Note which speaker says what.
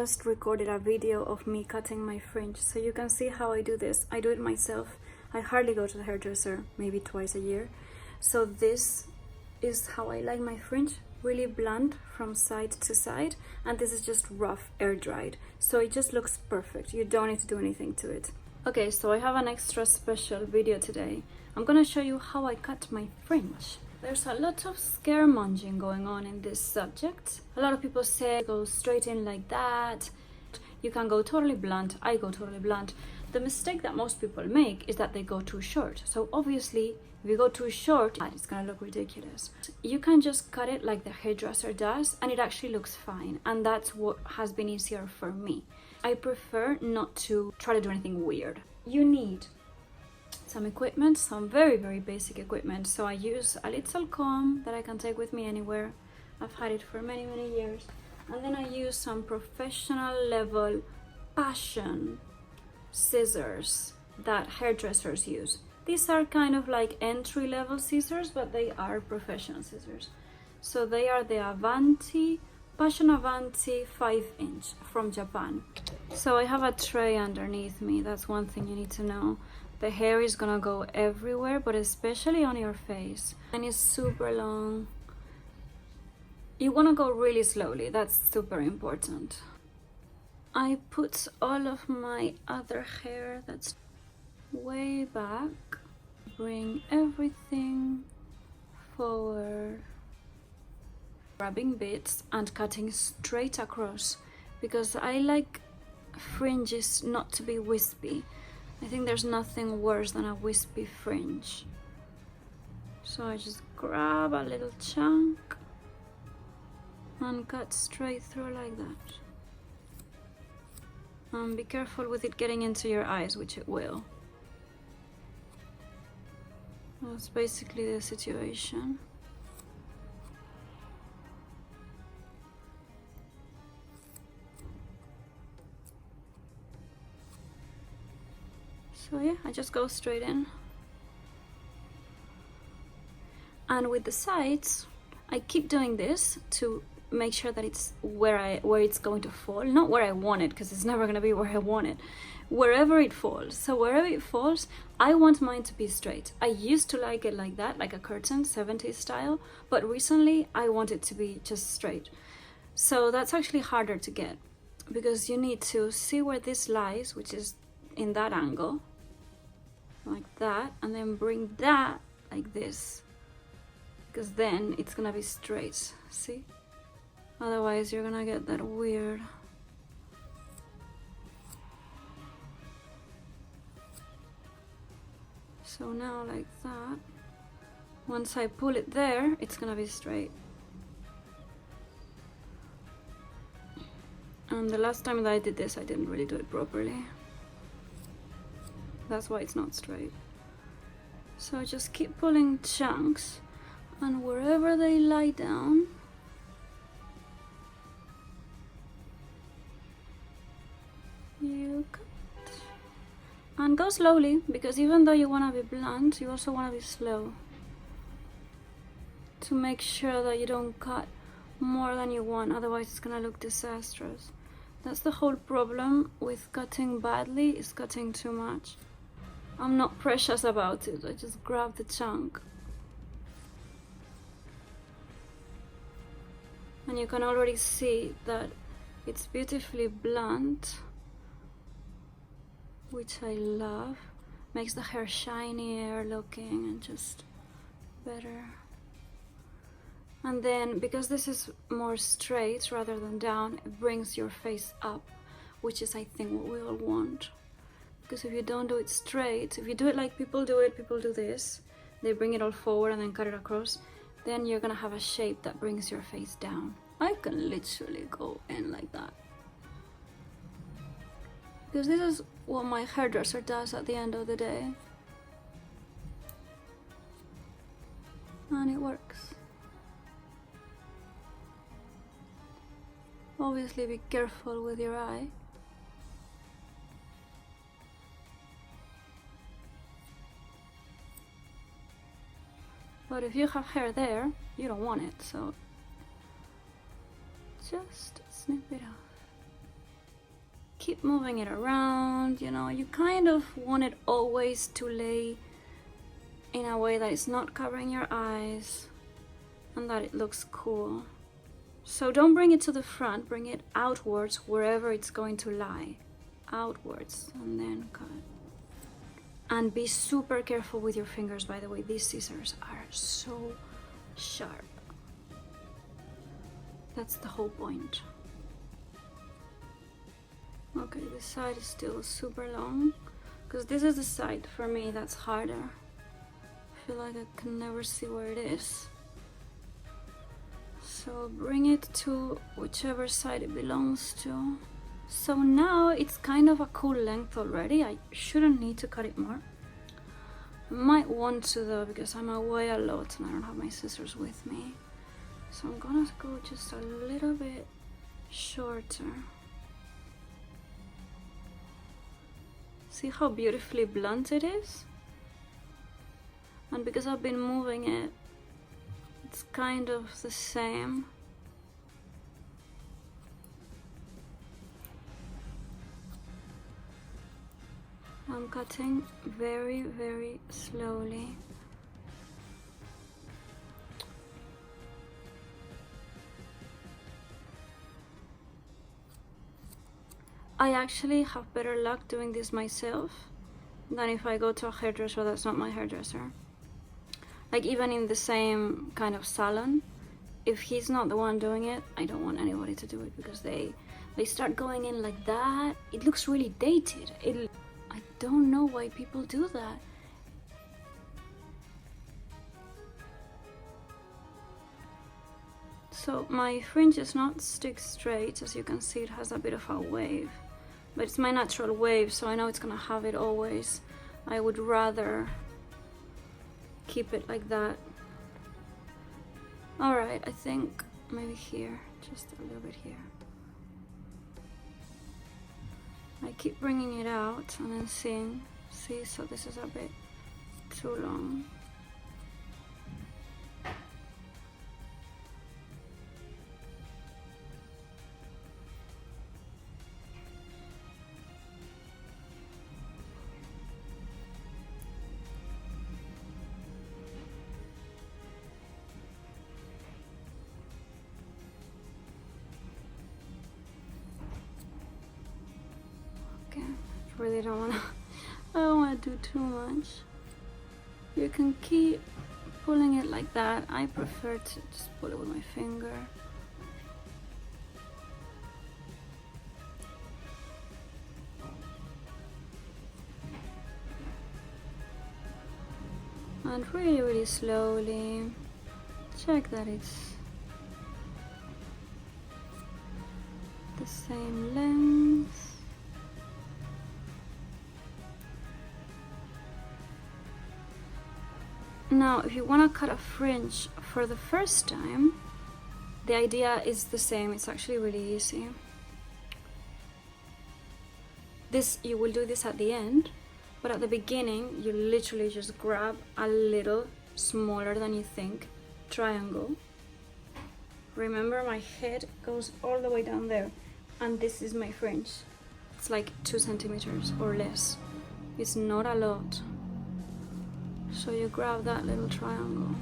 Speaker 1: just recorded a video of me cutting my fringe, so you can see how I do this. I do it myself. I hardly go to the hairdresser, maybe twice a year. So this is how I like my fringe, really blunt from side to side, and this is just rough, air dried, so it just looks perfect. You don't need to do anything to it. Okay, so I have an extra special video today. I'm gonna show you how I cut my fringe. There's a lot of scaremongering going on in this subject. A lot of people say go straight in like that. You can go totally blunt. I go totally blunt. The mistake that most people make is that they go too short. So obviously, if you go too short, it's gonna look ridiculous. You can just cut it like the hairdresser does, and it actually looks fine. And that's what has been easier for me. I prefer not to try to do anything weird. You need some equipment, some very, very basic equipment. So I use a little comb that I can take with me anywhere. I've had it for many, many years. And then I use some professional level passion scissors that hairdressers use. These are kind of like entry-level scissors, but they are professional scissors. So they are the Passion Avanti 5-inch from Japan. So I have a tray underneath me. That's one thing you need to know. The hair is gonna go everywhere, but especially on your face. And it's super long. You wanna go really slowly. That's super important. I put all of my other hair that's way back, bring everything forward, grabbing bits and cutting straight across, because I like fringes not to be wispy. I think there's nothing worse than a wispy fringe. So I just grab a little chunk and cut straight through like that. And be careful with it getting into your eyes, which it will. That's basically the situation. So yeah, I just go straight in. And with the sides, I keep doing this to make sure that it's where it's going to fall. Not where I want it, because it's never gonna be where I want it. Wherever it falls. So wherever it falls, I want mine to be straight. I used to like it like that, like a curtain, 70s style, but recently I want it to be just straight. So that's actually harder to get, because you need to see where this lies, which is in that angle, like that, and then bring that like this, because then it's gonna be straight, see? Otherwise you're gonna get that weird. So now like that, once I pull it there, it's gonna be straight. And the last time that I did this, I didn't really do it properly. That's why it's not straight. So just keep pulling chunks, and wherever they lie down, you cut. And go slowly, because even though you want to be blunt, you also want to be slow, to make sure that you don't cut more than you want, otherwise it's gonna look disastrous. That's the whole problem with cutting badly, is cutting too much. I'm not precious about it, I just grab the chunk. And you can already see that it's beautifully blunt, which I love. Makes the hair shinier looking and just better. And then, because this is more straight rather than down, it brings your face up, which is, I think, what we all want. Because if you don't do it straight, if you do it like people do this, they bring it all forward and then cut it across, then you're gonna have a shape that brings your face down. I can literally go in like that. Because this is what my hairdresser does at the end of the day. And it works. Obviously be careful with your eye. But if you have hair there, you don't want it, so just snip it off. keep moving it around, you know, you kind of want it always to lay in a way that it's not covering your eyes and that it looks cool. So don't bring it to the front, bring it outwards wherever it's going to lie. Outwards, and then cut. And be super careful with your fingers, by the way. These scissors are so sharp. That's the whole point. Okay, this side is still super long, because this is the side for me that's harder. I feel like I can never see where it is. So bring it to whichever side it belongs to. So now it's kind of a cool length already. I shouldn't need to cut it more. I might want to though, because I'm away a lot and I don't have my scissors with me. So I'm gonna go just a little bit shorter. See how beautifully blunt it is? And because I've been moving it, it's kind of the same. I'm cutting very, very slowly. I actually have better luck doing this myself than if I go to a hairdresser that's not my hairdresser. Like even in the same kind of salon, if he's not the one doing it, I don't want anybody to do it, because they start going in like that. It looks really dated. I don't know why people do that. So my fringe is not stick straight. As you can see, it has a bit of a wave, but it's my natural wave, so I know it's gonna have it always. I would rather keep it like that. All right, I think maybe here, just a little bit here. I keep bringing it out and then seeing, see, so this is a bit too long. Really don't want to, I don't want to do too much. You can keep pulling it like that. I prefer to just pull it with my finger. And really, really slowly check that it's the same length. Now, if you want to cut a fringe for the first time, the idea is the same. It's actually really easy. You will do this at the end, but at the beginning, you literally just grab a little smaller than you think triangle. Remember, my head goes all the way down there, and this is my fringe. It's like 2 centimeters or less. It's not a lot. So you grab that little triangle